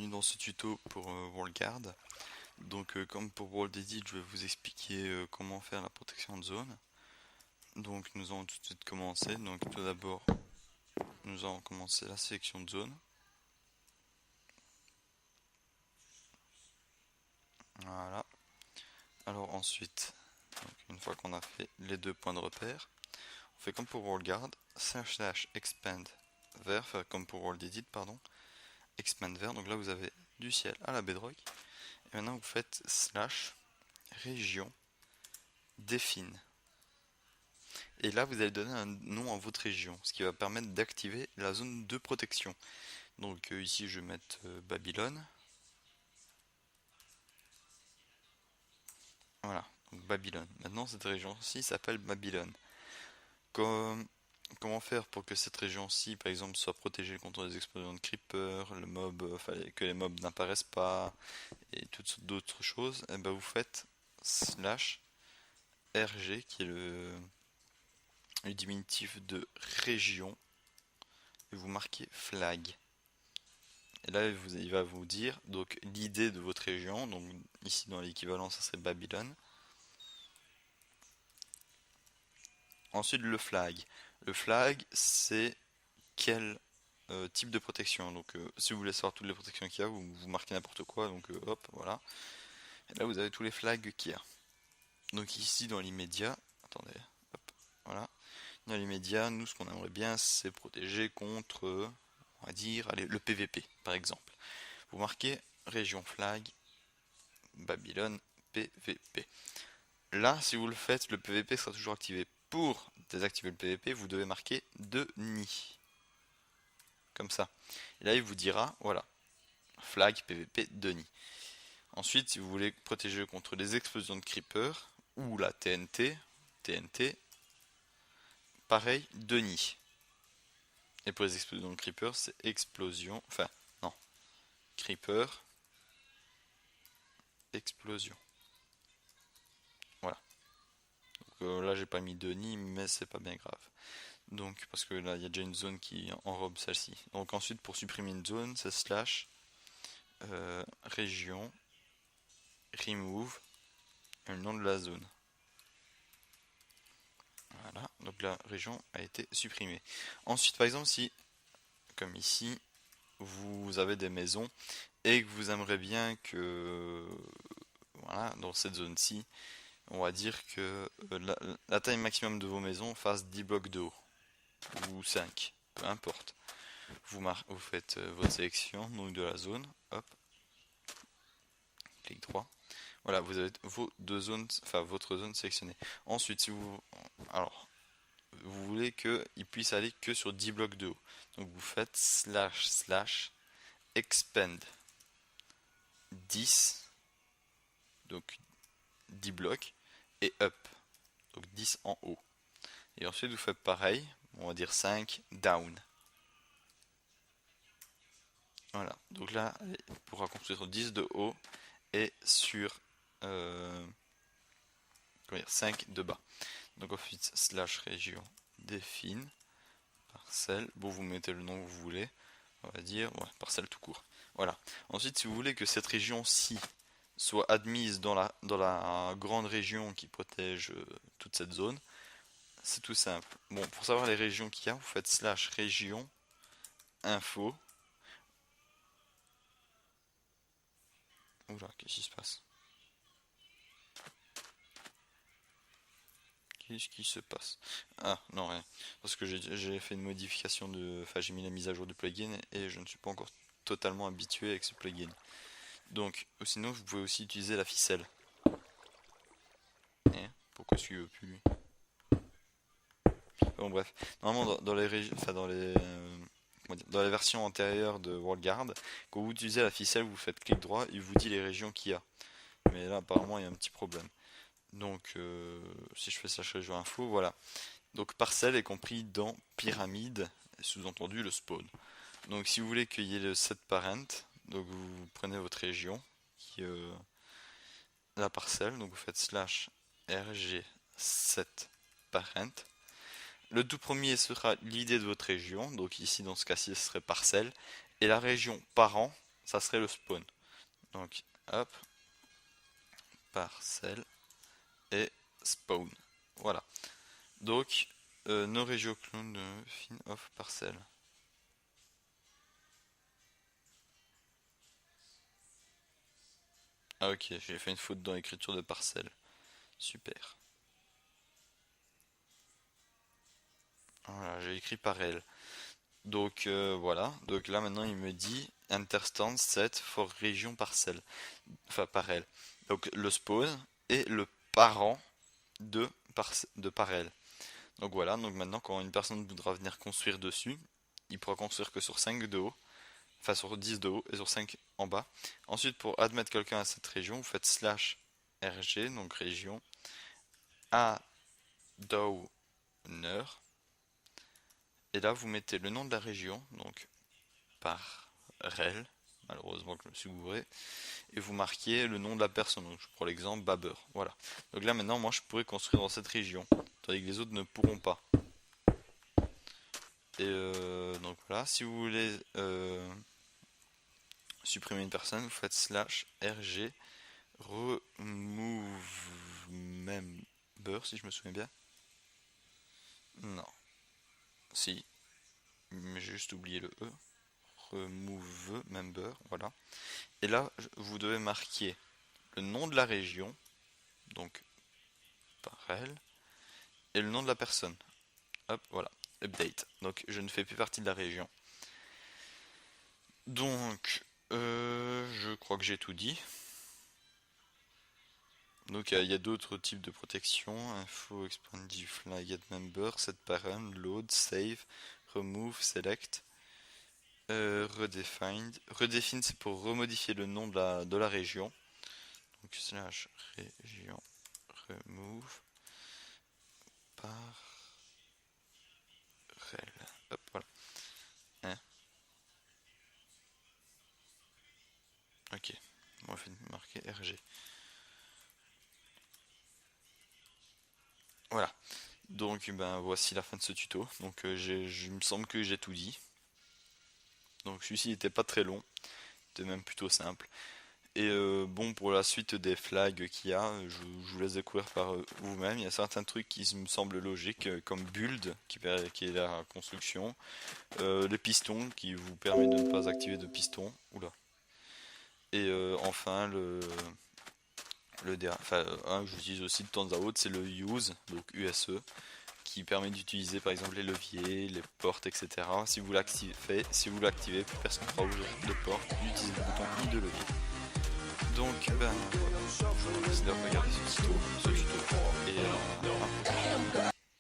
bienvenue dans ce tuto pour WorldGuard. Donc comme pour WorldEdit, je vais vous expliquer comment faire la protection de zone. Donc nous allons tout de suite commencer. Donc tout d'abord, nous allons commencer la sélection de zone. Voilà. Alors ensuite, donc, une fois qu'on a fait les deux points de repère, on fait comme pour WorldGuard, /expand vers, enfin, comme pour WorldEdit, pardon, expand vers. Donc là vous avez du ciel à la bedrock. Et maintenant vous faites slash région défine. Et là, vous allez donner un nom à votre région, ce qui va permettre d'activer la zone de protection. Donc ici, je vais mettre Babylone. Voilà, donc Babylone. Maintenant, cette région-ci s'appelle Babylone. Comment faire pour que cette région-ci, par exemple, soit protégée contre les explosions de creeper, le mob, que les mobs n'apparaissent pas, et toutes sortes d'autres choses, et ben vous faites slash RG, qui est le diminutif de région, et vous marquez flag. Et là, il va vous dire donc l'idée de votre région. Donc ici dans l'équivalent, ça serait Babylone. Ensuite le flag. Le flag, c'est quel type de protection. Donc si vous voulez savoir toutes les protections qu'il y a, vous marquez n'importe quoi. Donc hop, voilà. Et là, vous avez tous les flags qu'il y a. Donc ici dans l'immédiat, attendez, hop, voilà. Dans l'immédiat, nous ce qu'on aimerait bien, c'est protéger contre, on va dire, allez, le PVP par exemple. Vous marquez région flag Babylone PVP. Là, si vous le faites, le PVP sera toujours activé. Pour désactiver le PVP, vous devez marquer Denis. Comme ça. Et là, il vous dira, voilà, flag PVP Denis. Ensuite, si vous voulez protéger contre les explosions de creeper ou la TNT, pareil, Denis. Et pour les explosions de creeper, c'est explosion, enfin, non, creeper, explosion. Voilà. Donc là, j'ai pas mis Denis, mais c'est pas bien grave. Donc, parce que là, il y a déjà une zone qui enrobe celle-ci. Donc ensuite, pour supprimer une zone, c'est slash région remove et le nom de la zone. Voilà, donc la région a été supprimée. Ensuite, par exemple, si, comme ici, vous avez des maisons et que vous aimeriez bien que, voilà, dans cette zone-ci, on va dire que la taille maximum de vos maisons fasse 10 blocs de haut, ou 5, peu importe. Vous faites votre sélection donc de la zone, hop, clic droit. Voilà, vous avez vos deux zones, enfin votre zone sélectionnée. Ensuite, si vous, alors, vous voulez qu'il puisse aller que sur 10 blocs de haut. Donc vous faites slash expand 10, donc 10 blocs, et up, donc 10 en haut. Et ensuite vous faites pareil, on va dire 5 down. Voilà, donc là, il pourra construire 10 de haut et sur 5 de bas. Donc ensuite, slash région défine, parcelle, bon vous mettez le nom que vous voulez, on va dire, ouais, parcelle tout court. Voilà. Ensuite, si vous voulez que cette région-ci soit admise dans la grande région qui protège toute cette zone, c'est tout simple. Bon, pour savoir les régions qu'il y a, vous faites slash région info. Oula, qu'est-ce qui se passe? Qu'est-ce qui se passe? Ah, non, rien. Parce que j'ai fait une modification de. Enfin, j'ai mis la mise à jour du plugin et je ne suis pas encore totalement habitué avec ce plugin. Donc, sinon, vous pouvez aussi utiliser la ficelle. Et pourquoi est-ce qu'il veut plus lui? Bon, bref. Normalement, dans les régions. Enfin, dans les versions antérieures de WorldGuard, quand vous utilisez la ficelle, vous faites clic droit, il vous dit les régions qu'il y a. Mais là, apparemment, il y a un petit problème. Donc, si je fais slash région info, voilà. Donc, parcelle est compris dans pyramide, sous-entendu le spawn. Donc, si vous voulez qu'il y ait le set parent, donc vous prenez votre région, qui est la parcelle, donc vous faites slash rg set parent. Le tout premier sera l'idée de votre région, donc ici dans ce cas-ci ce serait parcelle, et la région parent ça serait le spawn. Donc hop, parcelle et spawn. Voilà. Donc no regio clone fin of parcelle. Ah ok, j'ai fait une faute dans l'écriture de parcelle. Super. Voilà, j'ai écrit par elle. Donc voilà, donc là maintenant il me dit Interstand set for région parcelle. Enfin par elle. Donc le spawn et le parent de par elle. Donc voilà, donc maintenant quand une personne voudra venir construire dessus, il pourra construire que sur 5 de haut, enfin sur 10 de haut et sur 5 en bas. Ensuite pour admettre quelqu'un à cette région, vous faites slash rg, donc région, a downer. Et là, vous mettez le nom de la région, donc par rel, malheureusement que je me suis gouré, et vous marquez le nom de la personne. Donc je prends l'exemple Baber. Voilà. Donc là, maintenant, moi, je pourrais construire dans cette région, tandis que les autres ne pourront pas. Et donc voilà, si vous voulez supprimer une personne, vous faites slash rg remove member, si je me souviens bien. Non. Si, mais j'ai juste oublié le E. Remove member, voilà. Et là, vous devez marquer le nom de la région, donc par elle, et le nom de la personne. Hop, voilà. Update. Donc je ne fais plus partie de la région. Donc, je crois que j'ai tout dit. Donc il y a d'autres types de protection. Info, expand, fly, get member, set parent, load, save, remove, select. Redefined. Redefine, c'est pour remodifier le nom de la région. Donc slash région remove par rel. Hop, voilà. Hein. Ok. On va marquer RG. Voilà. Donc ben voici la fin de ce tuto. Donc il me semble que j'ai tout dit. Donc celui-ci n'était pas très long. C'était même plutôt simple. Et bon, pour la suite des flags qu'il y a, je vous laisse découvrir par vous-même. Il y a certains trucs qui me semblent logiques, comme build, qui est la construction, les pistons, qui vous permet de ne pas activer de piston. Oula. Et enfin, enfin, un que j'utilise aussi de temps à autre, c'est le use, donc USE, qui permet d'utiliser par exemple les leviers, les portes, etc. Si vous l'activez, plus personne ne pourra ouvrir de porte, d'utiliser le bouton ni de levier. Donc, ben voilà.